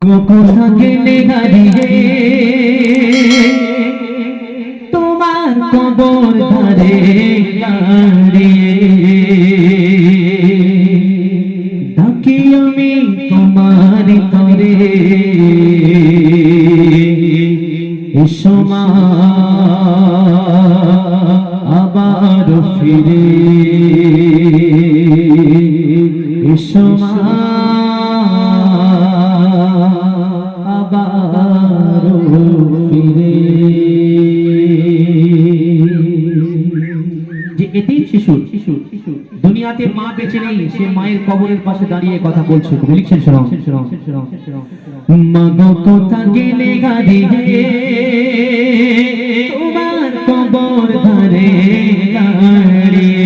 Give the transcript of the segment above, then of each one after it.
কোথা গেলে হারিয়ে তোমার কবর ধারে দাঁড়িয়ে ডাকি আমি তোমার তরে এসো মা আবার ফিরে এসো মা দুনিয়াতে মা বেঁচে নেই, সে মায়ের কবরের পাশে দাঁড়িয়ে কথা বলছে। লিখছেন মা গো কোথা গেলে হারিয়ে তোমার কবর ধারে দাঁড়িয়ে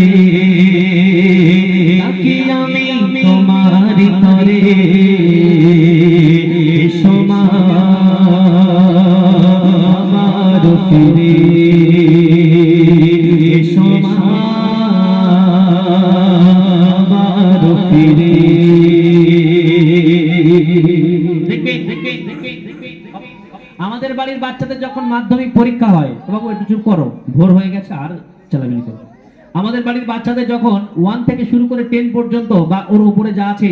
ডাকি আমি তোমার তরে এসো মা আবার ফিরে এসো মা আবার ফিরে। আমাদের বাড়ির বাচ্চাদের যখন মাধ্যমিক পরীক্ষা হয়, বাবু একটু চুপ করো, ভোর হয়ে গেছে আর চালাচালি করো। আমাদের বাড়ির বাচ্চাদের যখন 1 থেকে শুরু করে 10 পর্যন্ত বা ওর উপরে যা আছে,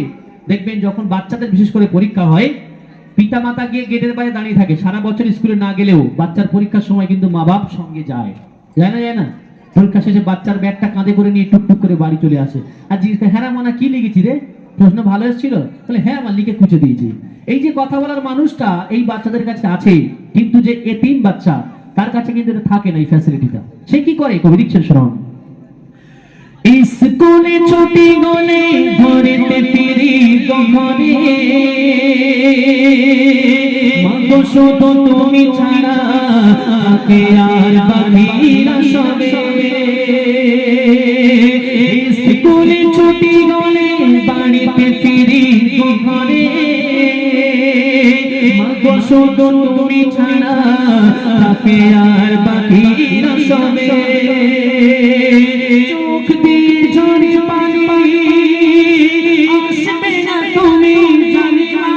দেখবেন যখন বাচ্চাদের বিশেষ করে পরীক্ষা হয়, পিতা মাতা গিয়ে গেটের বাইরে দাঁড়িয়ে থাকে। সারা বছর স্কুলে না গেলেও বাচ্চার পরীক্ষার সময় কিন্তু মা বাপ সঙ্গে যায় না পরীক্ষা শেষে বাচ্চার ব্যাগটা কাঁধে করে নিয়ে টুকটুক করে বাড়ি চলে আসে। আর জিজ্ঞেস হ্যাঁ মানা কি লিখেছি রে, প্রশ্ন ভালো এসেছিল? বলে হ্যাঁ আমার লিখে খুঁজে দিয়েছি। এই যে কথা বলার মানুষটা এই বাচ্চাদের কাছে আছে, কিন্তু যে এতিম বাচ্চা তার কাছে কিন্তু এটা থাকে না, এই ফ্যাসিলিটিটা। সে কি করে? কবি লিখছেন শোনান। স্কুলে ছুটি গলে ঘরেতে ফিরি ঘরে মাগো শুধু তুমি ছাড়া কে আর বাকিরা সবে। স্কুলে ছুটি গলে বাড়িতে ফিরি ঘরে মাগো শুধু তুমি ছাড়া কে আর বাকিরা সবে। চোখ দিয়ে ঝরে পানি আসবে না তুমি জানি না,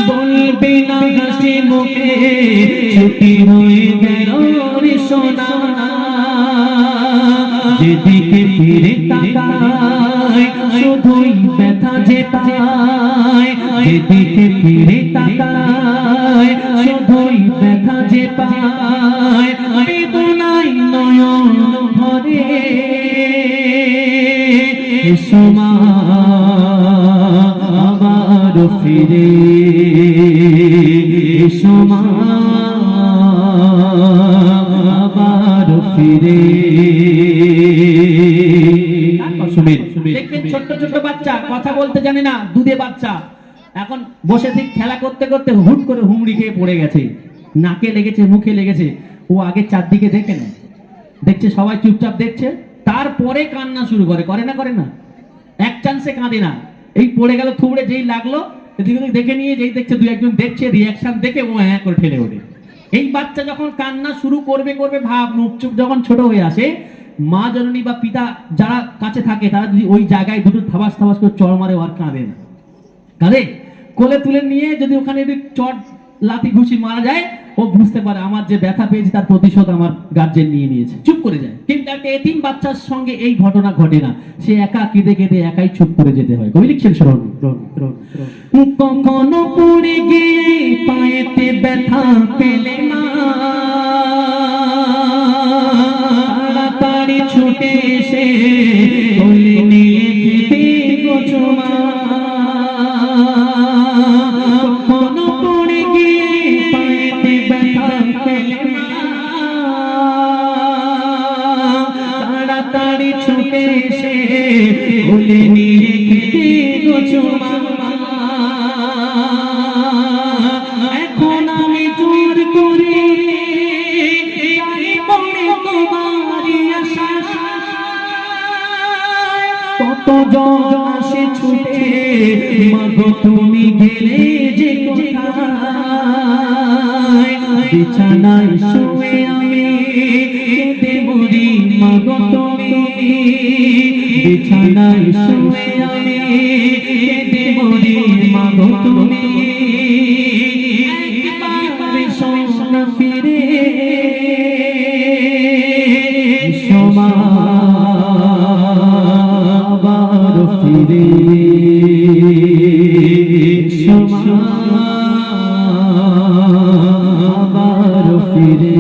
বলবে না হাসি মুখে ছুটি হয়ে গেল রে সোনা। যেদিকে ফিরে তাকায় শুধুই ব্যথা যে পায়, যেদিকে ফিরে তাকায় শুধুই ব্যথা যে পায়। বেদনায় নয়ন ভরে এসো মা আবার ফিরে এসো মা আবার ফিরে। দেখবেন ছোট্ট ছোট্ট বাচ্চা কথা বলতে জানে না, দুধে বাচ্চা, এখন বসে ঠিক খেলা করতে করতে হুট করে হুমড়ি খেয়ে পড়ে গেছে, নাকে লেগেছে মুখে লেগেছে। ও আগে চারদিকে দেখে না, দেখছে সবাই চুপচাপ দেখছে, তারপরে কান্না শুরু করে না এক চান্সে কাঁদে না। এই পড়ে গেল থুবড়ে, যেই লাগলো দেখে নিয়ে যেই দেখছে দুই একজন দেখছে, রিয়াকশন দেখে ও হ্যাঁ করে ঠেলে ওঠে। এই বাচ্চা যখন কান্না শুরু করবে ভাব মুখ চুপ যখন ছোট হয়ে আসে, মা জননী বা পিতা যারা কাছে থাকে তারা যদি ওই জায়গায় দুটো থাবাস করে চড় মারে আর কাঁদে না, কাঁদে কোলে তুলে নিয়ে যদি ওখানে চট লাথি ঘুষি মারা যায়, ও বুঝতে পারে আমার যে ব্যথা পেয়েছে তার প্রতিশোধ আমার গার্জেন নিয়ে নিয়েছে, চুপ করে যায়। কিন্তু একটা এতিম বাচ্চার সঙ্গে এই ঘটনা ঘটে না, সে একা কেঁদে একাই চুপ করে যেতে হয়। কবি লিখছেন শোনো, কখনো পড়ে গিয়ে পায়েতে ব্যথা পেলে মা তাড়াতাড়ি ছুটে এসে কোলে নিয়ে খেতে গোছো মা। কখনো পড়ে গিয়ে পায়েতে ব্যথা পেলে মা তাড়াতাড়ি ছুটে এসে কোলে নিয়ে খেতে গোছো মা। এখন আমি জোর করে কত জন আসে ছুটে, মাগো তুমি গেলে যে কোথায়, বিছানায় শুয়ে আমি কেঁদে মরি মাগো তুমি, বিছানায় শুয়ে আমি মাগো তুমি একবার সোনা ফিরে আবার ফিরে আবার ফিরে